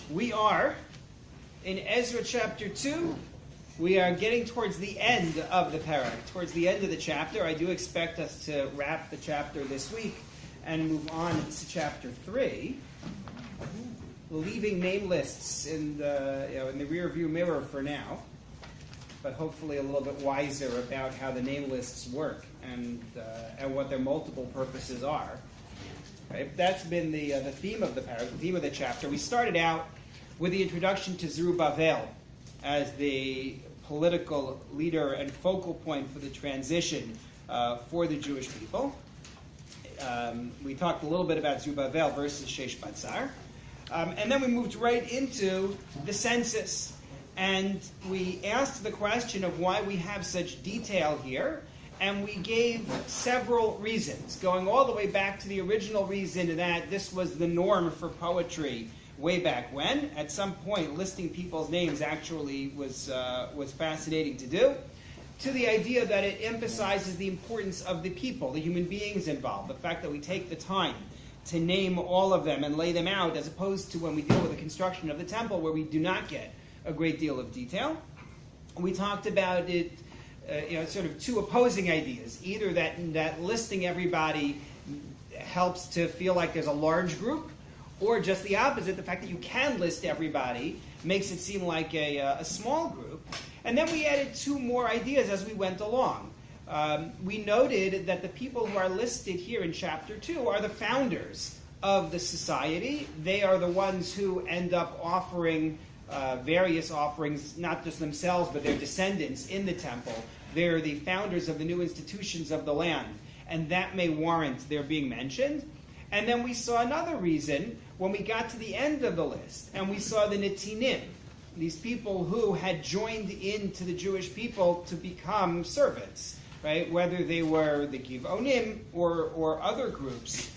We are in Ezra chapter 2. We are getting towards the end of the parak, towards the end of the chapter. I do expect us to wrap the chapter this week and move on to chapter 3, leaving name lists in the rear view mirror for now, but hopefully a little bit wiser about how the name lists work and what their multiple purposes are. Right? That's been the theme of the parak, the theme of the chapter. We started out with the introduction to Zerubbabel as the political leader and focal point for the transition for the Jewish people. We talked a little bit about Zerubbabel versus Sheshbatzar. And then we moved right into the census. And we asked the question of why we have such detail here. And we gave several reasons, going all the way back to the original reason that this was the norm for poetry way back when. At some point, listing people's names actually was fascinating to do, to the idea that it emphasizes the importance of the people, the human beings involved, the fact that we take the time to name all of them and lay them out, as opposed to when we deal with the construction of the temple, where we do not get a great deal of detail. We talked about it, sort of two opposing ideas. Either that listing everybody helps to feel like there's a large group, or just the opposite, the fact that you can list everybody makes it seem like a small group. And then we added two more ideas as we went along. We noted that the people who are listed here in chapter 2 are the founders of the society. They are the ones who end up offering various offerings, not just themselves, but their descendants in the temple. They're the founders of the new institutions of the land, and that may warrant their being mentioned. And then we saw another reason when we got to the end of the list, and we saw the Netinim, these people who had joined into the Jewish people to become servants, right? Whether they were the Givonim or other groups.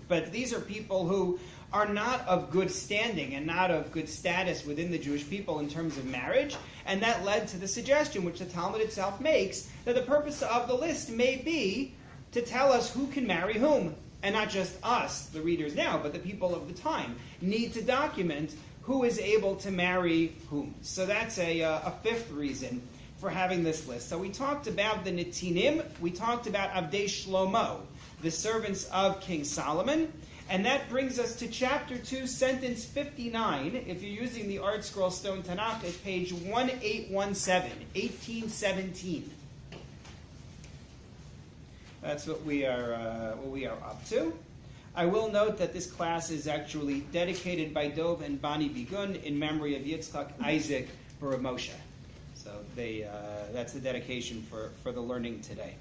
But these are people who are not of good standing and not of good status within the Jewish people in terms of marriage, and that led to the suggestion, which the Talmud itself makes, that the purpose of the list may be to tell us who can marry whom. And not just us, the readers now, but the people of the time need to document who is able to marry whom. So that's a fifth reason for having this list. So we talked about the Netinim, we talked about Avdei Shlomo, the servants of King Solomon, and that brings us to chapter 2, sentence 59. If you're using the Art Scroll Stone Tanakh, it's page 1817, 1817. That's what we are up to. I will note that this class is actually dedicated by Dov and Bani Bigun in memory of Yitzchak, Isaac, Bar Moshe. So that's the dedication for the learning today.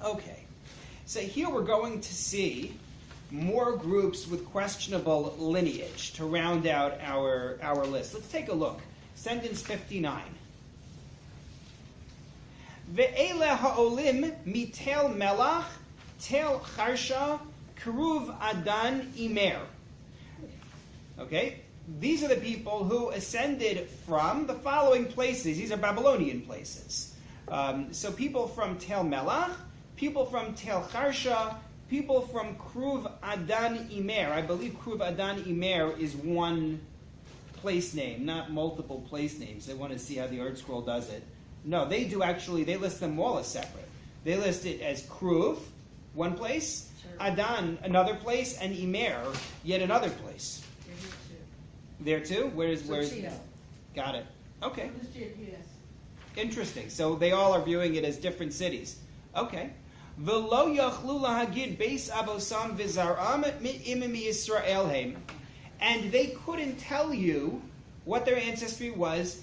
Okay, so here we're going to see more groups with questionable lineage to round out our list. Let's take a look. Sentence 59. Ve'ele ha'olim mitel melach, tel charsha, keruv adan imer. Okay, these are the people who ascended from the following places. These are Babylonian places. So people from Tel Melach, people from Tel Charsha, people from Keruv Adan Imer. I believe Keruv Adan Imer is one place name, not multiple place names. They want to see how the Art Scroll does it. No, they do actually, they list them all as separate. They list it as Keruv, one place, sure. Adan, another place, and Imer, yet another place. There too? Where's got it. Okay. Interesting. So they all are viewing it as different cities. Okay. V'lo yachlu lahagid beis avosam v'zaram mi'imim Yisrael heim. And they couldn't tell you what their ancestry was.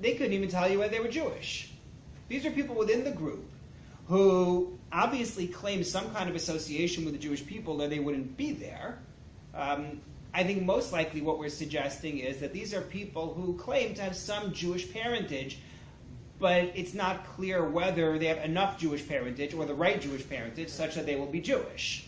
They couldn't even tell you whether they were Jewish. These are people within the group who obviously claim some kind of association with the Jewish people, or they wouldn't be there. I think most likely what we're suggesting is that these are people who claim to have some Jewish parentage, but it's not clear whether they have enough Jewish parentage or the right Jewish parentage such that they will be Jewish.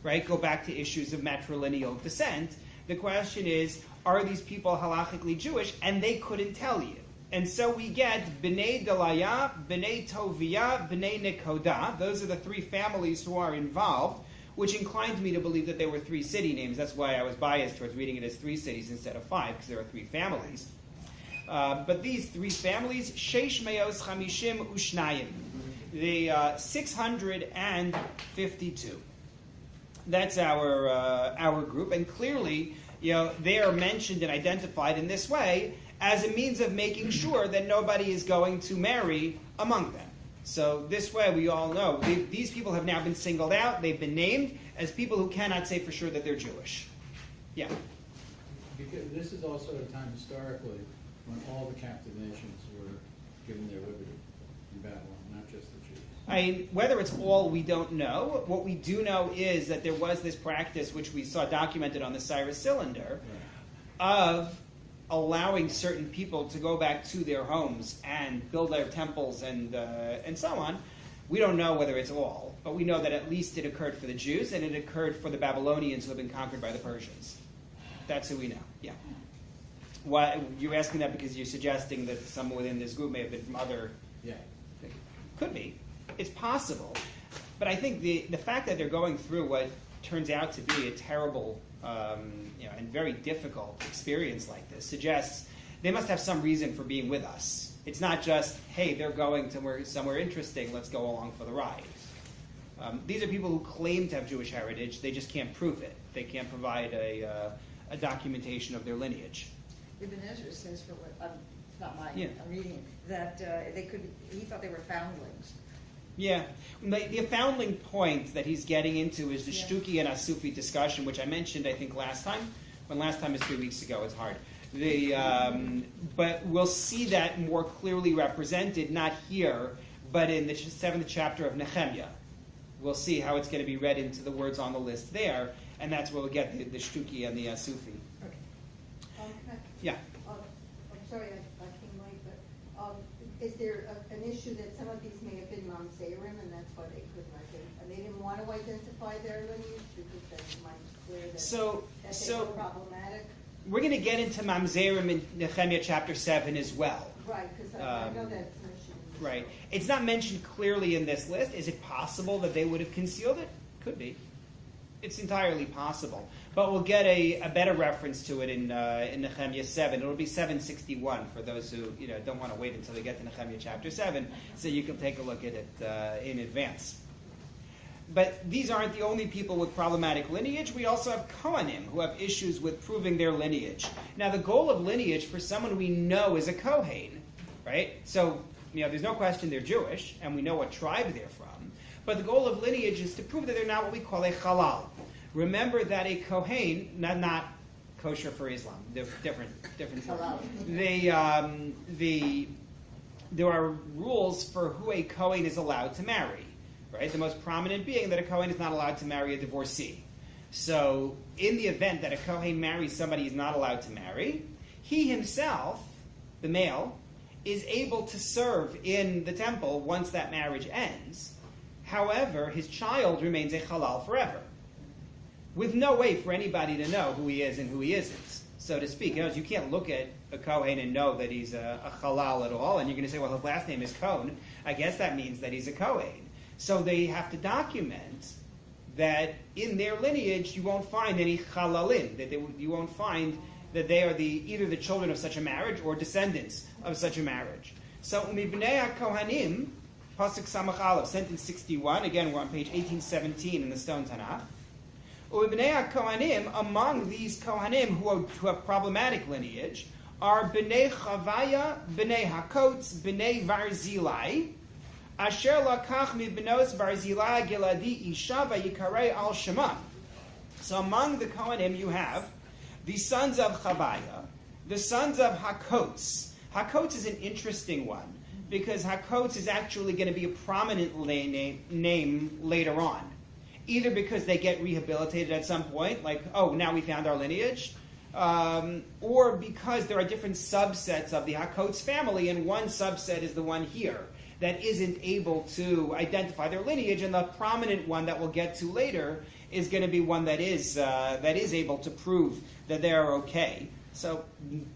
Right? Go back to issues of matrilineal descent. The question is, are these people halachically Jewish? And they couldn't tell you. And so we get B'nai Delaya, B'nai Tovia, B'nai Nekoda. Those are the three families who are involved. which inclined me to believe that there were 3 city names. That's why I was biased towards reading it as 3 cities instead of 5, because there are 3 families. But these 3 families, Sheish Meos Chamishim Ushnayim, the 652. That's our group, and clearly, they are mentioned and identified in this way as a means of making sure that nobody is going to marry among them. So this way, we all know these people have now been singled out. They've been named as people who cannot say for sure that they're Jewish. Yeah. Because this is also a time historically when all the captive nations were given their liberty in Babylon, not just the Jews. Whether it's all, we don't know. What we do know is that there was this practice, which we saw documented on the Cyrus Cylinder, of allowing certain people to go back to their homes and build their temples and so on. We don't know whether it's all, but we know that at least it occurred for the Jews, and it occurred for the Babylonians who have been conquered by the Persians. That's who we know. Yeah. Why you're asking that because you're suggesting that someone within this group may have been from other. Yeah. Could be. It's possible, but I think the fact that they're going through what turns out to be a terrible and very difficult experience like this suggests they must have some reason for being with us. It's not just, hey, they're going somewhere interesting, let's go along for the ride. These are people who claim to have Jewish heritage, they just can't prove it. They can't provide a documentation of their lineage. Ibn Ezra says, for what it's not mine, Yeah. I'm reading, that he thought they were foundlings. Yeah. The foundling point that he's getting into is the Shtuki and Asufi discussion, which I mentioned, I think, last time. When last time is 3 weeks ago, it's hard. But we'll see that more clearly represented, not here, but in the 7th chapter of Nehemiah. We'll see how it's going to be read into the words on the list there, and that's where we'll get the Shtuki and the Asufi. Okay. Yeah. I'm sorry I came late, but is there an issue that some of these may have been Mamzerim, and that's why they couldn't identify? And they didn't want to identify their lineage because then it might be clear that they were problematic? We're going to get into Mamzerim in Nehemiah chapter 7 as well. Right, because I know that's mentioned. Right. It's not mentioned clearly in this list. Is it possible that they would have concealed it? Could be. It's entirely possible. But we'll get a better reference to it in Nehemiah 7. It'll be 761 for those who don't want to wait until they get to Nehemiah chapter 7, so you can take a look at it in advance. But these aren't the only people with problematic lineage. We also have Kohanim who have issues with proving their lineage. Now, the goal of lineage for someone we know is a Kohen, right? So, there's no question they're Jewish, and we know what tribe they're from. But the goal of lineage is to prove that they're not what we call a halal. Remember that a Kohen, not kosher for Islam, they're different. Halal. There are rules for who a Kohen is allowed to marry. Right? The most prominent being that a Kohen is not allowed to marry a divorcee. So, in the event that a Kohen marries somebody he's not allowed to marry, he himself, the male, is able to serve in the temple once that marriage ends. However, his child remains a halal forever, with no way for anybody to know who he is and who he isn't, so to speak. You can't look at a Kohen and know that he's a halal at all, and you're going to say, well, his last name is Cohen. I guess that means that he's a Kohen. So they have to document that in their lineage you won't find any halalin, that you won't find that they are either the children of such a marriage or descendants of such a marriage. So Umibnei HaKohanim, Pasuk Samach Aleph, sentence 61, again we're on page 1817 in the Stone Tanakh. Umibnei HaKohanim, among these Kohanim who have problematic lineage, are Bnei Chavaya, Bnei HaKotz, Bnei Barzilai, Asher lakach mibnos Barzilai Giladi Isha Vayikarei al Shema. So among the Kohanim you have the sons of Chavaya, the sons of Hakotz. Hakotz is an interesting one because Hakotz is actually going to be a prominent name later on. Either because they get rehabilitated at some point, like, oh, now we found our lineage, or because there are different subsets of the Hakotz family, and one subset is the one here that isn't able to identify their lineage, and the prominent one that we'll get to later is going to be one that is able to prove that they're okay. So,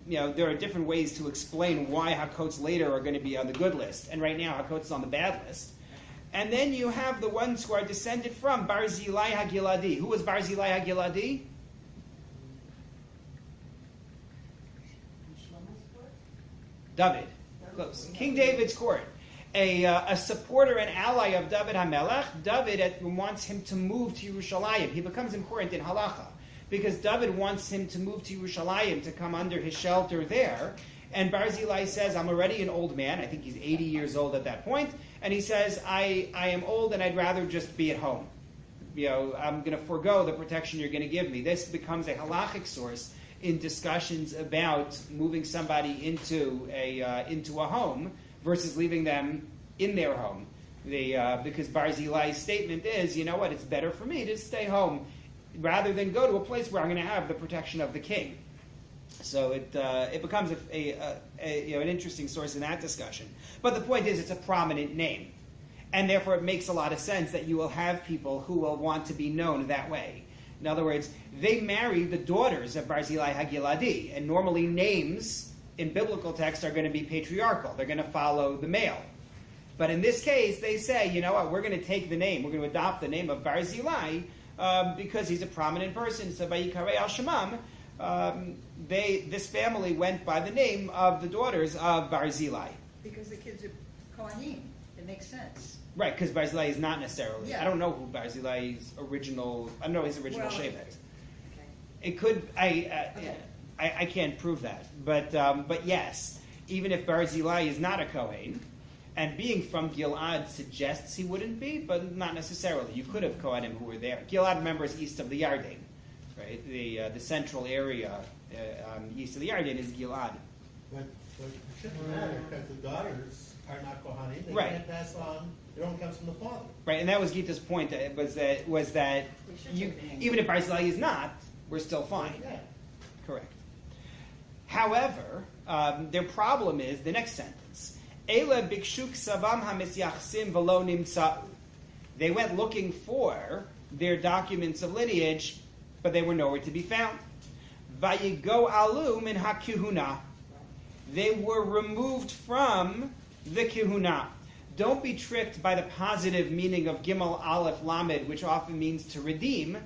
there are different ways to explain why Hakotz later are going to be on the good list, and right now Hakotz is on the bad list. And then you have the ones who are descended from Barzillai HaGiladi. Who was Barzillai HaGiladi? David. Close. King David's court. A supporter and ally of David HaMelech. David wants him to move to Yerushalayim. He becomes important in Halacha because David wants him to move to Yerushalayim to come under his shelter there. And Barzillai says, I'm already an old man. I think he's 80 years old at that point. And he says, I am old and I'd rather just be at home. I'm going to forego the protection you're going to give me. This becomes a halachic source in discussions about moving somebody into a home versus leaving them in their home. Because Barzillai's statement is, you know what, it's better for me to stay home rather than go to a place where I'm going to have the protection of the king. So it becomes an interesting source in that discussion. But the point is, it's a prominent name. And therefore it makes a lot of sense that you will have people who will want to be known that way. In other words, they marry the daughters of Barzillai HaGiladi. And normally names in biblical text are going to be patriarchal. They're going to follow the male. But in this case, they say, you know what, we're going to take the name. We're going to adopt the name of Barzillai because he's a prominent person. So by Yikarei al Shemam, this family went by the name of the daughters of Barzillai. Because the kids are Kohanim. It makes sense. Right, because Barzillai is not necessarily. Yeah. I don't know who Barzillai's original. I don't know his original shevet. Okay. It could. I can't prove that, but yes, even if Barzillai is not a Kohen, and being from Gilad suggests he wouldn't be, but not necessarily. You could have Kohanim who were there. Gilad, remember, is east of the Yarden, right? The central area east of the Yarden is Gilad. But it shouldn't matter because the daughters are not Kohanim. They Right. can't pass on. It only comes from the father. Right, and that was Gita's point. Was that even if Barzillai is not, we're still fine. Yeah. Correct. However, their problem is the next sentence. Ele bikshuk savam hamisyachsim velo nimtza'u. They went looking for their documents of lineage, but they were nowhere to be found. Vayigo alu min hakihuna. They were removed from the kihuna. Don't be tricked by the positive meaning of Gimel Aleph Lamed, which often means to redeem.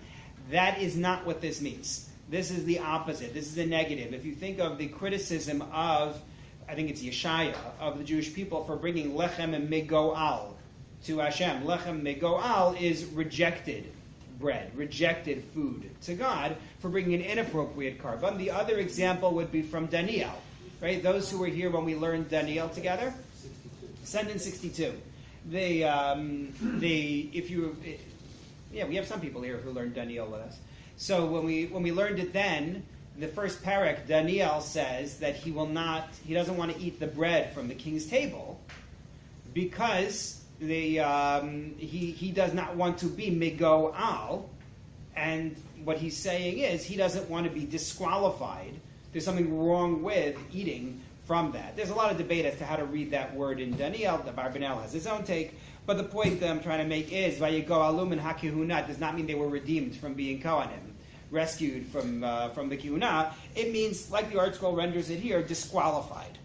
That is not what this means. This is the opposite. This is a negative. If you think of the criticism of, I think it's Yeshaya, of the Jewish people for bringing lechem and megoal to Hashem. Lechem megoal is rejected bread, rejected food to God for bringing an inappropriate korban. The other example would be from Daniel, right? Those who were here when we learned Daniel together. 62. Send in 62. We have some people here who learned Daniel with us. So when we learned it then, the first parak, Daniel says that he doesn't want to eat the bread from the king's table because he does not want to be migoal, and what he's saying is he doesn't want to be disqualified. There's something wrong with eating from that. There's a lot of debate as to how to read that word in Daniel. The Barbanel has his own take, but the point that I'm trying to make is Vayigo alum and hakihuna does not mean they were redeemed from being Kohanim, rescued from the kihuna. It means, like the Art Scroll renders it here, disqualified.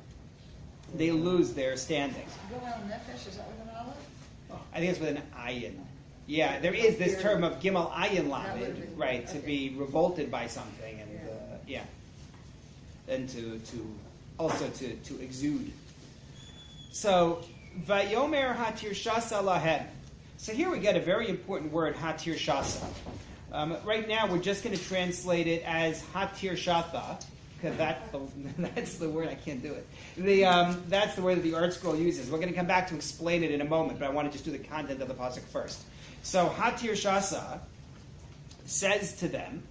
They lose their standing. Goel nefesh, is that with an olive? I think it's with an ayin. Yeah, there is this term of gimel ayin lamed, right, to be revolted by something, and and to exude. So, vayomer hatir shasa lahem. So here we get a very important word, hatir shasa. Right now we're just going to translate it as hatir shatha, because that's the word. I can't do it. That's the word that the Art Scroll uses. We're going to come back to explain it in a moment, but I want to just do the content of the pasuk first. So hatir shasa says to them,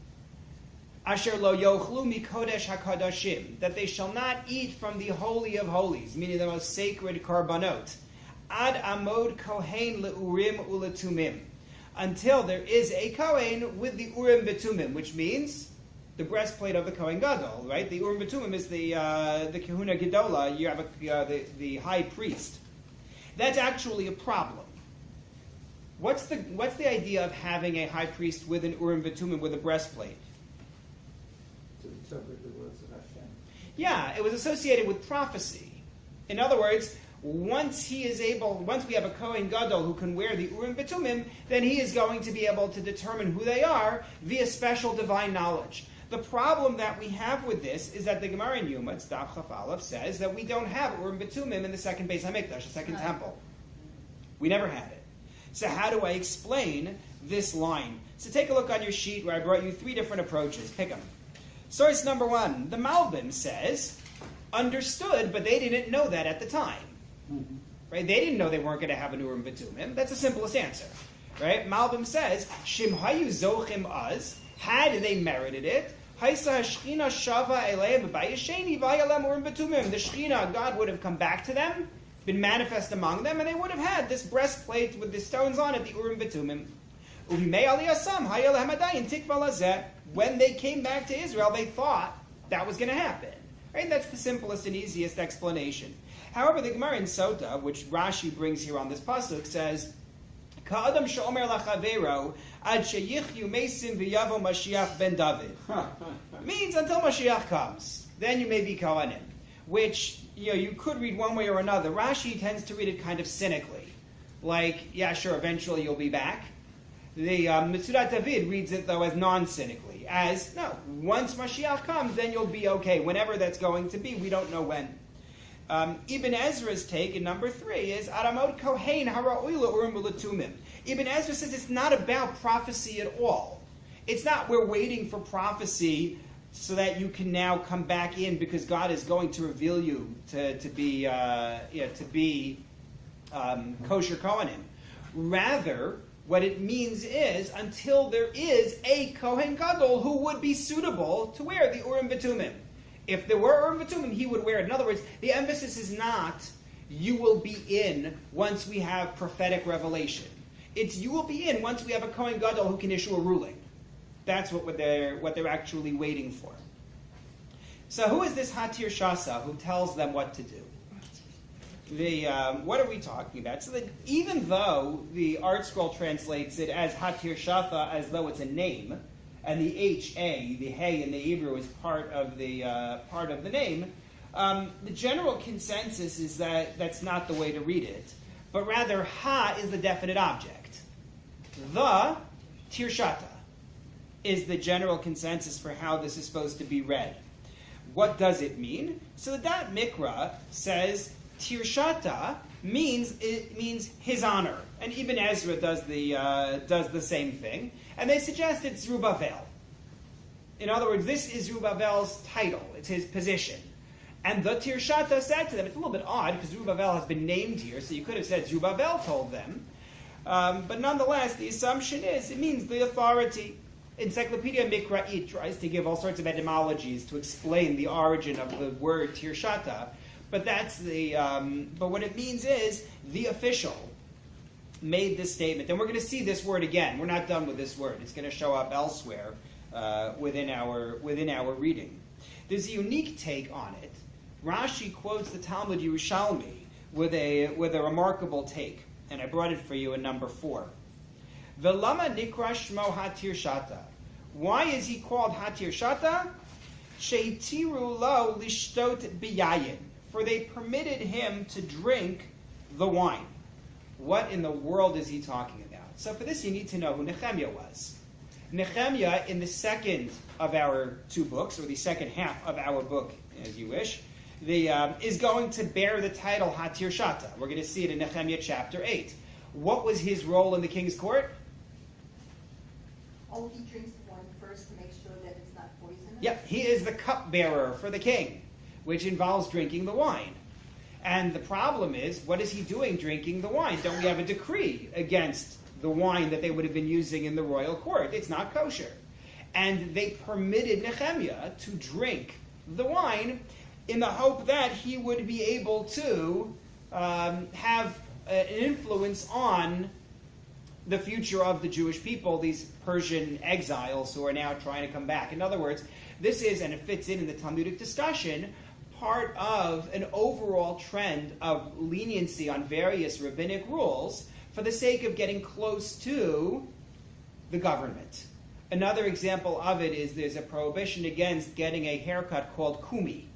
Asher lo yochlu mikodesh hakadashim, that they shall not eat from the holy of holies, meaning the most sacred karbanot, ad amod kohen leurim uletumim, until there is a kohen with the urim betumim, which means the breastplate of the kohen gadol, right? The urim betumim is the kahuna gedola. You have the high priest. That's actually a problem. What's the idea of having a high priest with an urim betumim with a breastplate? To interpret the words of Hashem. Yeah, it was associated with prophecy. In other words, once we have a Kohen Gadol who can wear the Urim Betumim, then he is going to be able to determine who they are via special divine knowledge. The problem that we have with this is that the Gemara in Yuma, Daf Chaf Aleph, says that we don't have Urim Betumim in the second Beis HaMikdash, the second temple. We never had it. So how do I explain this line? So take a look on your sheet where I brought you 3 different approaches. Pick them. Source number 1, the Malbim says, understood, but they didn't know that at the time. Right? They didn't know they weren't going to have an Urim Betumim. That's the simplest answer. Right? Malbim says, Shim hayu zochim az, had they merited it, Haisa Shechina shava eleim b'bayisheni v'ayalem Urim Betumim. The Shechina, God would have come back to them, been manifest among them, and they would have had this breastplate with the stones on it, the Urim Betumim. When they came back to Israel, they thought that was going to happen. Right? That's the simplest and easiest explanation. However, the Gemara in Sota, which Rashi brings here on this pasuk, says, "Ka'adam she'omer lachavero ad sheyichyu mesim v'yavo Mashiach ben David." Means until Mashiach comes, then you may be Kohanim. Which you could read one way or another. Rashi tends to read it kind of cynically, like, yeah, sure, eventually you'll be back. The Metzudat David reads it, though, as non-cynically, as, no, once Mashiach comes, then you'll be okay. Whenever that's going to be, we don't know when. Ibn Ezra's take in number 3 is, Aramot Kohen Hara'ui Urim B'Letumim. Ibn Ezra says it's not about prophecy at all. It's not we're waiting for prophecy so that you can now come back in because God is going to reveal you to be kosher Kohanim. Rather, what it means is until there is a Kohen Gadol who would be suitable to wear the Urim Betumim. If there were Urim Betumim, he would wear it. In other words, the emphasis is not you will be in once we have prophetic revelation. It's you will be in once we have a Kohen Gadol who can issue a ruling. That's what they're actually waiting for. So who is this Hatir Shasa who tells them what to do? What are we talking about? So that even though the Art Scroll translates it as Hatir Shasa as though it's a name, and the H-A, the Hey in the Hebrew, is part of the name, the general consensus is that that's not the way to read it, but rather Ha is the definite object. The Tirshata is the general consensus for how this is supposed to be read. What does it mean? So the Dat Mikra says Tirshata means his honor, and Ibn Ezra does the same thing, and they suggest it's Zerubbabel. In other words, this is Zerubbabel's title; it's his position. And the Tirshata said to them, it's a little bit odd because Zerubbabel has been named here, so you could have said Zerubbabel told them, but nonetheless, the assumption is it means the authority. Encyclopedia Mikra'it tries to give all sorts of etymologies to explain the origin of the word Tirshata, but but what it means is the official made this statement. And we're going to see this word again. We're not done with this word. It's going to show up elsewhere within our reading. There's a unique take on it. Rashi quotes the Talmud Yerushalmi with a remarkable take, and I brought it for you in number 4. Velama nikra shmo hatir shata. Why is he called hatir shata? Sheitiru lo lishtot biyayin. For they permitted him to drink the wine. What in the world is he talking about? So for this you need to know who Nehemiah was. Nehemiah, in the second of our 2 books, or the second half of our book, as you wish, is going to bear the title Hatir Shata. We're going to see it in Nehemiah chapter 8. What was his role in the king's court? Oh, he drinks the wine first to make sure that it's not poisonous? Yep, he is the cupbearer for the king, which involves drinking the wine. And the problem is, what is he doing drinking the wine? Don't we have a decree against the wine that they would have been using in the royal court? It's not kosher. And they permitted Nehemiah to drink the wine in the hope that he would be able to have an influence on the future of the Jewish people, these Persian exiles who are now trying to come back. In other words, this is, and it fits in the Talmudic discussion, part of an overall trend of leniency on various rabbinic rules for the sake of getting close to the government. Another example of it is there's a prohibition against getting a haircut called kumi.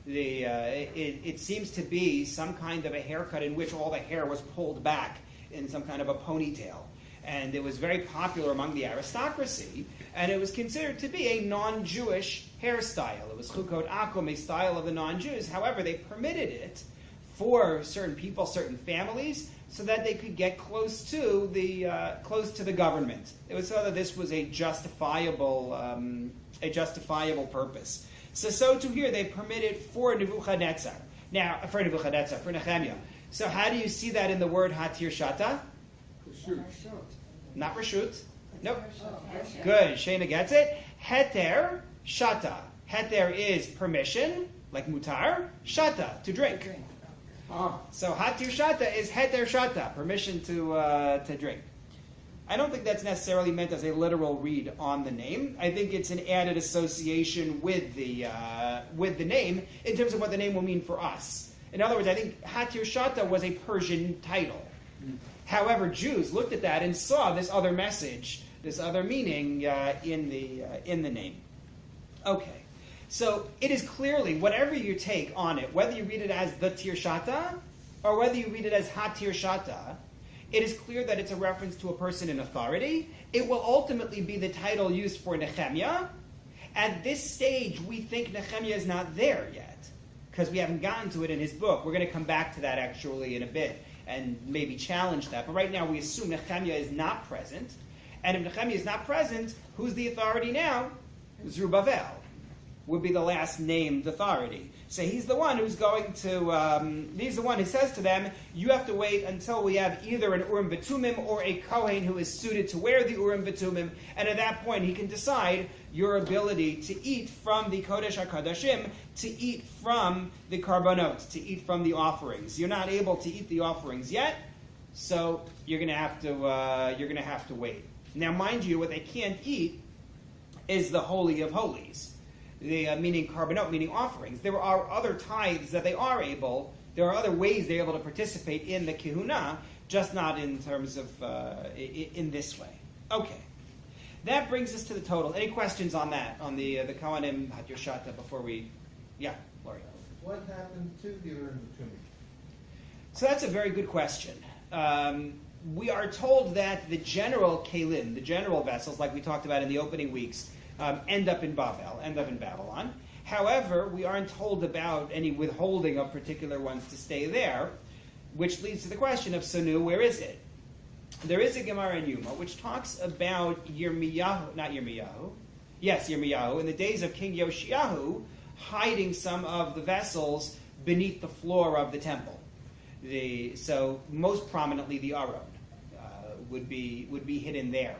It seems to be some kind of a haircut in which all the hair was pulled back in some kind of a ponytail. And it was very popular among the aristocracy, and it was considered to be a non-Jewish hairstyle. It was chukot akum, a style of the non-Jews. However, they permitted it for certain people, certain families, so that they could get close to the government. It was so that this was a justifiable purpose. So to here they permitted for Nebuchadnezzar. Now, for Nehemiah. So how do you see that in the word hatir shata? Not reshut. Nope. Good. Shana gets it. Heter shata. Heter is permission, like mutar. Shata, to drink. So hatir shata is heter shata, permission to drink. I don't think that's necessarily meant as a literal read on the name. I think it's an added association with the name in terms of what the name will mean for us. In other words, I think hatir shata was a Persian title. However, Jews looked at that and saw this other message, this other meaning in the name. Okay, so it is clearly, whatever you take on it, whether you read it as the Tirshata or whether you read it as HaTirshata, it is clear that it's a reference to a person in authority. It will ultimately be the title used for Nehemiah. At this stage, we think Nehemiah is not there yet because we haven't gotten to it in his book. We're going to come back to that actually in a bit and maybe challenge that. But right now we assume Nehemiah is not present. And if Nehemiah is not present, who's the authority now? Zerubbabel would be the last named authority. So he's the one who's going to, he's the one who says to them, you have to wait until we have either an Urim V'Tumim or a Kohen who is suited to wear the Urim V'Tumim, and at that point he can decide your ability to eat from the Kodesh HaKodashim, to eat from the Karbonot, to eat from the offerings. You're not able to eat the offerings yet, so you're going to have to wait. Now, mind you, what they can't eat is the Holy of Holies. Meaning Karbonot, meaning offerings. There are other tithes that they are able, there are other ways they're able to participate in the Kehuna, just not in terms of, in this way. Okay. That brings us to the total. Any questions on that, on the Kohanim Hatir Shata before we, yeah, Laurie. What happened to the Urim V'Tumim? So that's a very good question. We are told that the general Kalim, the general vessels, like we talked about in the opening weeks, end up in Babylon. However, we aren't told about any withholding of particular ones to stay there, which leads to the question of, so nu, where is it? There is a Gemara in Yuma which talks about Yirmiyahu, in the days of King Yoshiyahu, hiding some of the vessels beneath the floor of the temple. So most prominently the Aron would be hidden there.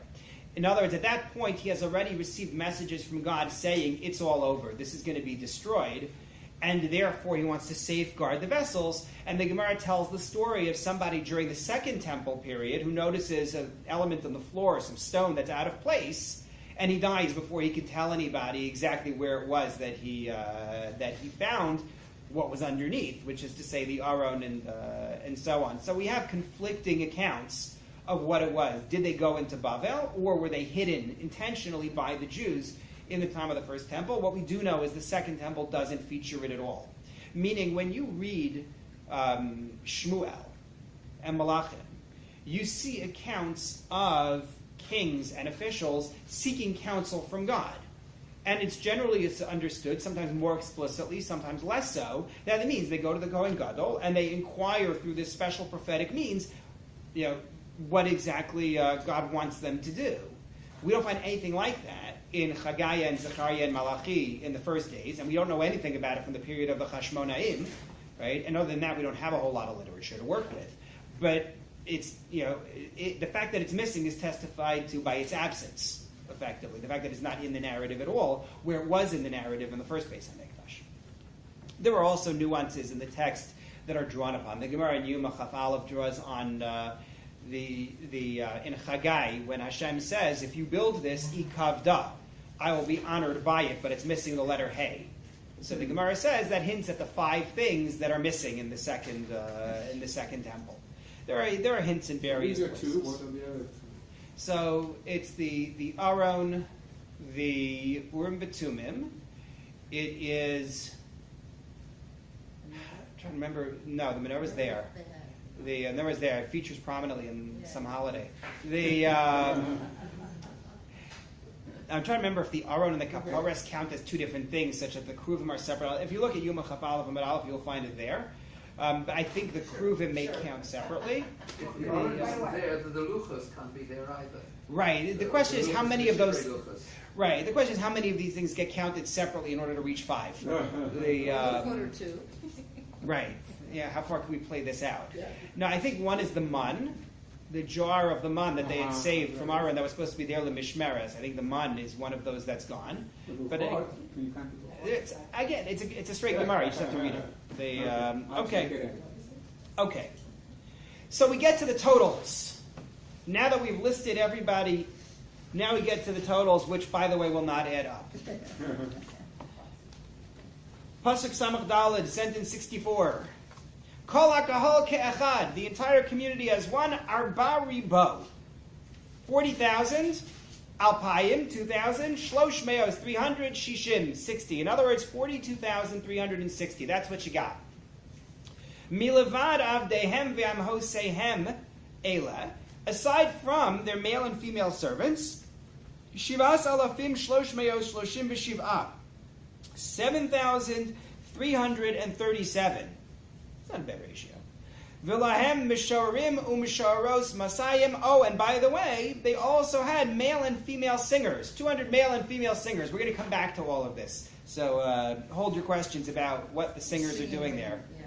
In other words, at that point, he has already received messages from God saying, it's all over, this is going to be destroyed, and therefore he wants to safeguard the vessels. And the Gemara tells the story of somebody during the Second Temple period who notices an element on the floor, some stone that's out of place, and he dies before he can tell anybody exactly where it was that he found what was underneath, which is to say the Aron and so on. So we have conflicting accounts of what it was. Did they go into Bavel, or were they hidden intentionally by the Jews in the time of the First Temple? What we do know is the Second Temple doesn't feature it at all. Meaning, when you read Shmuel and Malachim, you see accounts of kings and officials seeking counsel from God. And it's generally understood, sometimes more explicitly, sometimes less so, that it means they go to the Kohen Gadol and they inquire through this special prophetic means, what exactly God wants them to do. We don't find anything like that in Chagaya and Zechariah and Malachi in the first days, and we don't know anything about it from the period of the Hashmonaim, right? And other than that, we don't have a whole lot of literature to work with. But it's, the fact that it's missing is testified to by its absence, effectively. The fact that it's not in the narrative at all, where it was in the narrative in the first Beis HaMikdash. There are also nuances in the text that are drawn upon. The Gemara in Yuma Chaf Aleph draws on in Chagai, when Hashem says, if you build this, ikavda, I will be honored by it, but it's missing the letter Hey. So the Gemara says that hints at the 5 things that are missing in the second temple. There are hints in various places. What are the other two? So it's the Aron, the Urim V'Tumim. It is trying to remember. No, the menorah is there. They had. The menorah is there. It features prominently in Yeah. some holiday. I'm trying to remember if the Aron and the Kaparas count as two different things, such that the Kruvim are separate. If you look at Yom Chaf Aleph and Aleph, you'll find it there. But I think the Kruvim may count separately. If the Aron isn't there, the Luchas can't be there either. Right. The question is how many of those. Luchas. Right. The question is how many of these things get counted separately in order to reach 5. One or two. Right. Yeah. How far can we play this out? Yeah. No, I think one is the mun, the jar of the mun that they had saved from Aaron that was supposed to be there l'mishmeres. I think the mun is one of those that's gone. But it's again, it's a straight Gemara. You just have to read it. Okay. So we get to the totals. Now that we've listed everybody, now we get to the totals, which, by the way, will not add up. Pasuk Samach Daled, sentence 64. Kol hakahol ke'echad, the entire community as one, arba ribo. 40,000, alpayim, 2,000, shlosh meos, 300, shishim, 60. In other words, 42,360. That's what you got. Milevad avdehem ve'amhosehem ela, aside from their male and female servants, shivas alafim shlosh meos shloshim b'shiv'ah. 7,337. It's not a bad ratio. Vilahem misharim umisharos masayim. Oh, and by the way, they also had male and female singers. 200 male and female singers. We're going to come back to all of this. So hold your questions about what the singers are doing there. Yeah.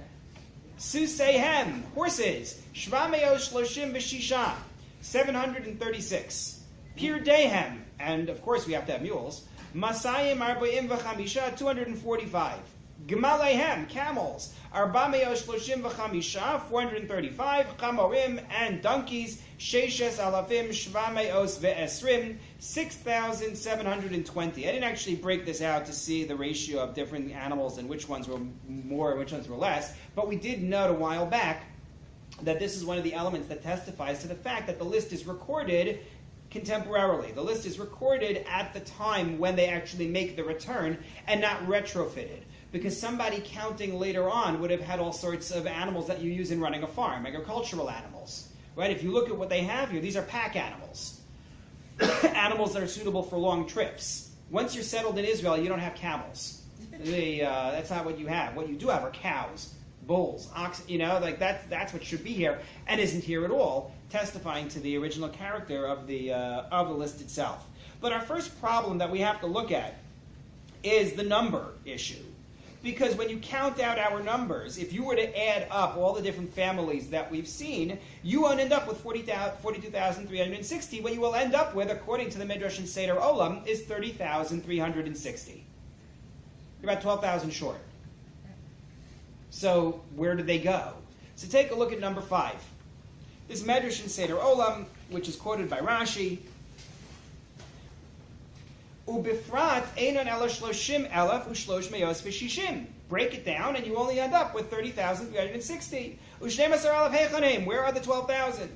Suseihem, horses. Shvameo shloshim v'shisha. 736. Pirdehem, and of course we have to have mules. Masayim arba'im v'chamisha, 245. Gemalehem, camels. Arba'meo shloshim v'chamisha, 435. Chamorim, and donkeys. Sheishes alafim shvameos ve'esrim, 6,720. I didn't actually break this out to see the ratio of different animals and which ones were more and which ones were less, but we did note a while back that this is one of the elements that testifies to the fact that the list is recorded contemporarily. The list is recorded at the time when they actually make the return and not retrofitted. Because somebody counting later on would have had all sorts of animals that you use in running a farm, agricultural animals. Right? If you look at what they have here, these are pack animals. Animals that are suitable for long trips. Once you're settled in Israel, you don't have camels. That's not what you have. What you do have are cows, bulls, oxen, that's what should be here, and isn't here at all, testifying to the original character of the list itself. But our first problem that we have to look at is the number issue. Because when you count out our numbers, if you were to add up all the different families that we've seen, you won't end up with 42,360. What you will end up with, according to the Midrash and Seder Olam, is 30,360. You're about 12,000 short. So where did they go? So take a look at number 5. This Midrash and Seder Olam, which is quoted by Rashi, Ubifrat einon ela shloshim elef ushlosh meos v'shishim. Break it down, and you only end up with 30,360. Ushnemasar elef hechanim. Where are the 12,000?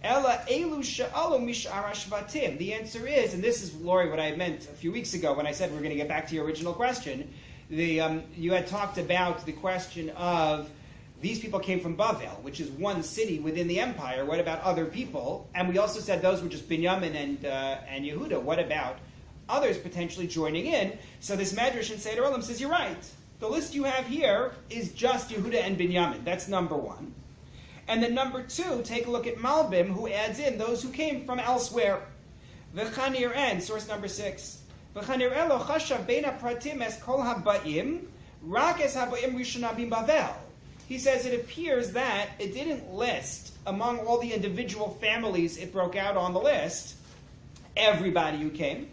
Ela elu she'alu mish'ar hashvatim. The answer is, and this is, Lori, what I meant a few weeks ago when I said we're going to get back to your original question. You had talked about the question of these people came from Bavel, which is one city within the empire. What about other people? And we also said those were just Binyamin and Yehuda. What about others potentially joining in? So this Medrash in Seder Olam says, you're right. The list you have here is just Yehuda and Binyamin. That's number 1. And then number 2, take a look at Malbim, who adds in those who came from elsewhere. V'chanir en, source number 6. V'chanir elo chashav beina pratim es kol haba'im, rak es haba'im rishonabim Bavel. He says it appears that it didn't list, among all the individual families it broke out on the list, everybody who came.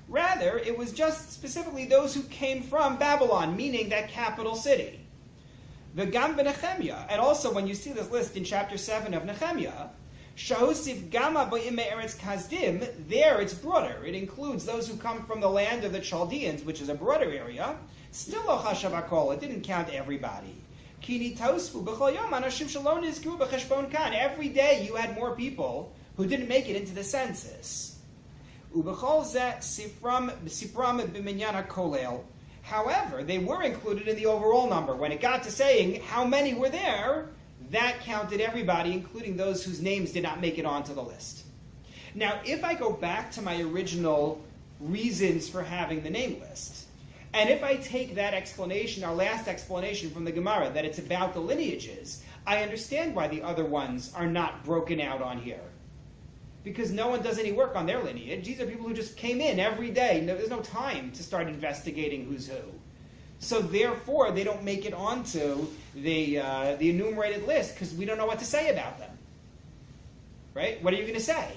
Rather, it was just specifically those who came from Babylon, meaning that capital city. V'gam v'Nechemiah, and also when you see this list in chapter 7 of Nehemiah, Shahosif Gama Ba'im Eretz Kazdim, there it's broader. It includes those who come from the land of the Chaldeans, which is a broader area. Still lo chashav hakol, it didn't count everybody. Kini tosfu b'chol yom anashim shelo nizkru b'cheshbon kan. Every day you had more people who didn't make it into the census. Ubechol zeh sipram b'minyan hakolel, However, they were included in the overall number. When it got to saying how many were there, that counted everybody, including those whose names did not make it onto the list. Now, if I go back to my original reasons for having the name list, and if I take that explanation, our last explanation from the Gemara, that it's about the lineages, I understand why the other ones are not broken out on here. Because no one does any work on their lineage. These are people who just came in every day. There's no time to start investigating who's who. So therefore, they don't make it onto the enumerated list because we don't know what to say about them. Right? What are you going to say?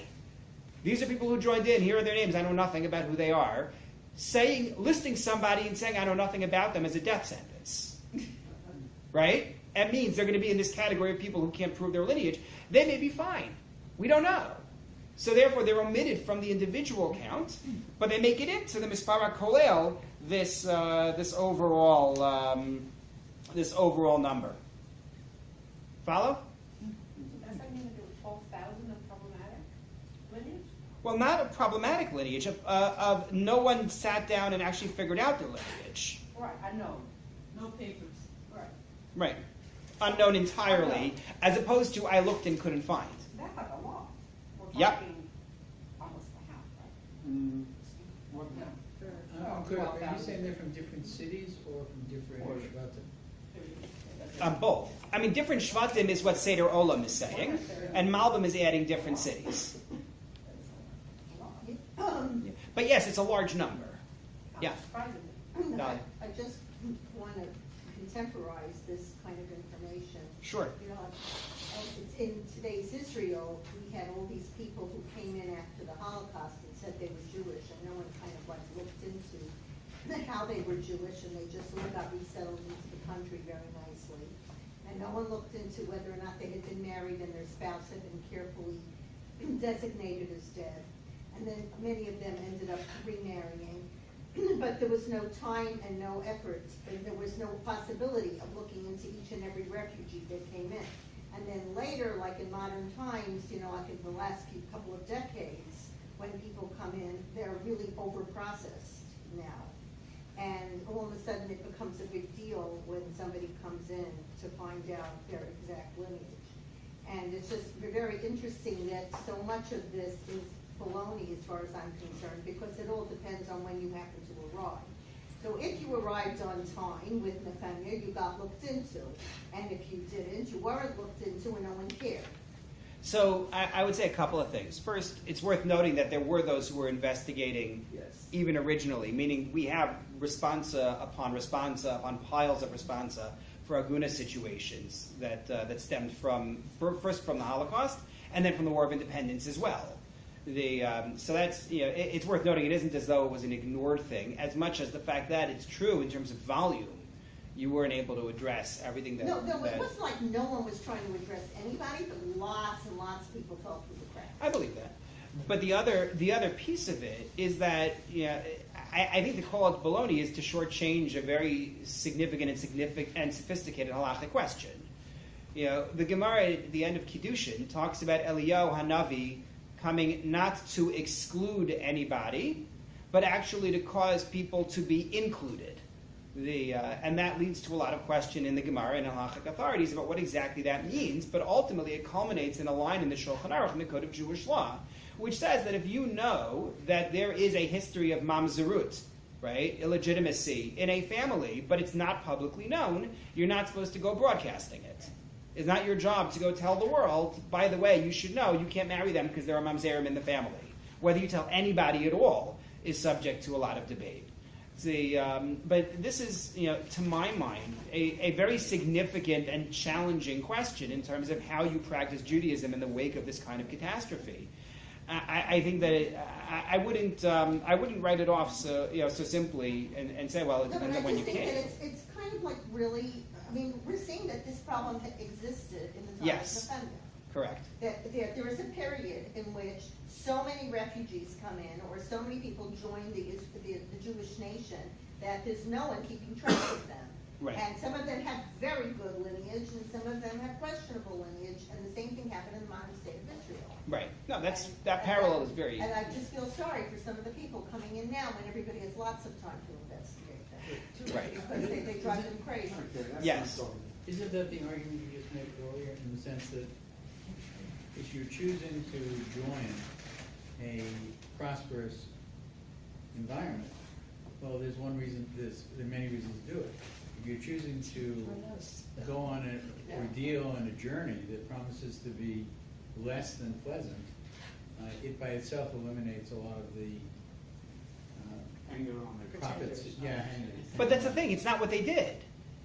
These are people who joined in. Here are their names. I know nothing about who they are. Listing somebody and saying I know nothing about them is a death sentence. Right? That means they're going to be in this category of people who can't prove their lineage. They may be fine. We don't know. So therefore, they're omitted from the individual count, but they make it into the Mispar HaKolel, this overall number. Follow? Does that mean that there were 12,000 of problematic lineage? Well, not a problematic lineage of no one sat down and actually figured out their lineage. Right, I know. No papers. Right. Right. Unknown entirely, as opposed to I looked and couldn't find. That's like a law. We're Yep. talking almost a half, right? Are you saying they're from different cities or from different shvatim? Both. I mean, different shvatim is what Seder Olam is saying, and Malbim is adding different cities. But yes, it's a large number. Yeah. Dolly. I just want to contemporize this kind of information. Sure. You know, it's in today's Israel, we had all these people who came in after the Holocaust and said they were Jewish, and no one kind of like looked into how they were Jewish, and they just all got resettled into the country very nicely. And no one looked into whether or not they had been married and their spouse had been carefully designated as dead. And then many of them ended up remarrying. But there was no time and no effort, and there was no possibility of looking into each and every refugee that came in. And then later, like in modern times, you know, like in the last couple of decades, when people come in, they're really over-processed now. And all of a sudden it becomes a big deal when somebody comes in to find out their exact lineage. And it's just very interesting that so much of this is baloney as far as I'm concerned, because it all depends on when you happen to arrive. So if you arrived on time with Nechemiah, you got looked into. And if you didn't, you weren't looked into and no one cared. So I would say a couple of things. First, it's worth noting that there were those who were investigating even originally, meaning we have responsa upon piles of responsa for Aguna situations that stemmed first from the Holocaust and then from the War of Independence as well. So that's, you know, it's worth noting it isn't as though it was an ignored thing, as much as the fact that it's true in terms of volume. You weren't able to address everything that... No, it wasn't like no one was trying to address anybody, but lots and lots of people fell through the cracks. I believe that. But the other piece of it is that, you know, I think to call it baloney is to shortchange a very significant and sophisticated halachic question. You know, the Gemara at the end of Kiddushin talks about Eliyahu Hanavi coming not to exclude anybody, but actually to cause people to be included. And that leads to a lot of question in the Gemara and halachic authorities about what exactly that means, but ultimately it culminates in a line in the Shulchan Aruch, in the Code of Jewish Law, which says that if you know that there is a history of mamzerut, right, illegitimacy in a family, but it's not publicly known, you're not supposed to go broadcasting it. It's not your job to go tell the world, by the way, you should know you can't marry them because there are mamzerim in the family. Whether you tell anybody at all is subject to a lot of debate. But this is, you know, to my mind, a very significant and challenging question in terms of how you practice Judaism in the wake of this kind of catastrophe. I think that I wouldn't write it off so simply and say, well, it depends on when you can. It's kind of like really, I mean, we're seeing that this problem had existed in the time Yes. of Nechemiah. Correct. That there is a period in which so many refugees come in, or so many people join the Jewish nation, that there's no one keeping track of them. Right. And some of them have very good lineage, and some of them have questionable lineage, and the same thing happened in the modern state of Israel. Right. No, that parallel is very... And I just feel sorry for some of the people coming in now when everybody has lots of time to investigate them. Right. Because they drive them crazy. Okay, that's Yes. not going. Isn't that the argument you just made earlier, in the sense that if you're choosing to join a prosperous environment, well, there's one reason, there are many reasons to do it. If you're choosing to go on an ordeal and a journey that promises to be less than pleasant, it by itself eliminates a lot of the Anger on their profits. Yeah, hangers. But that's the thing, it's not what they did.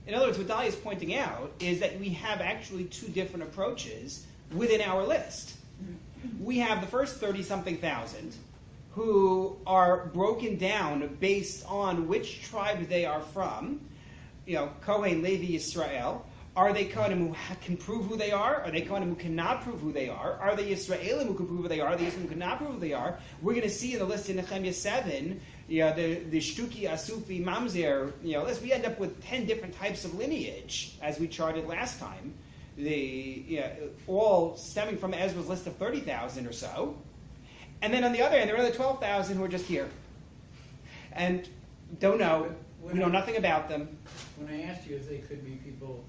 In other words, what Dahlia is pointing out is that we have actually two different approaches within our list. We have the first 30-something thousand who are broken down based on which tribe they are from. You know, Kohen, Levi, Israel. Are they Kohanim who can prove who they are? Are they Kohanim who cannot prove who they are? Are they Israelim who can prove who they are? Are they Israelim who cannot prove who they are? We're going to see in the list in Nehemiah 7, the Shtuki, Asufi, Mamzer, we end up with 10 different types of lineage, as we charted last time. All stemming from Ezra's list of 30,000 or so. And then on the other end, there are another 12,000 who are just here. And don't know. We know nothing about them. When I asked you if they could be people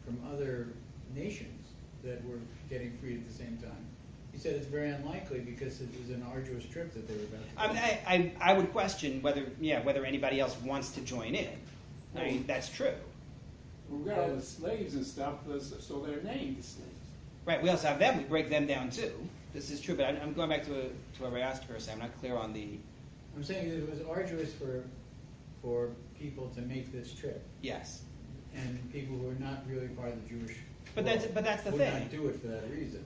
from other nations that were getting freed at the same time, you said it's very unlikely because it was an arduous trip that they were about to go. I would question whether anybody else wants to join in. I mean, that's true. We got all the slaves and stuff, so they're named slaves. Right, we also have them. We break them down too. This is true, but I'm going back to what I asked first. I'm not clear on the... I'm saying that it was arduous for people to make this trip, Yes. and people who are not really part of the Jewish But world that's the would thing. not do it for that reason.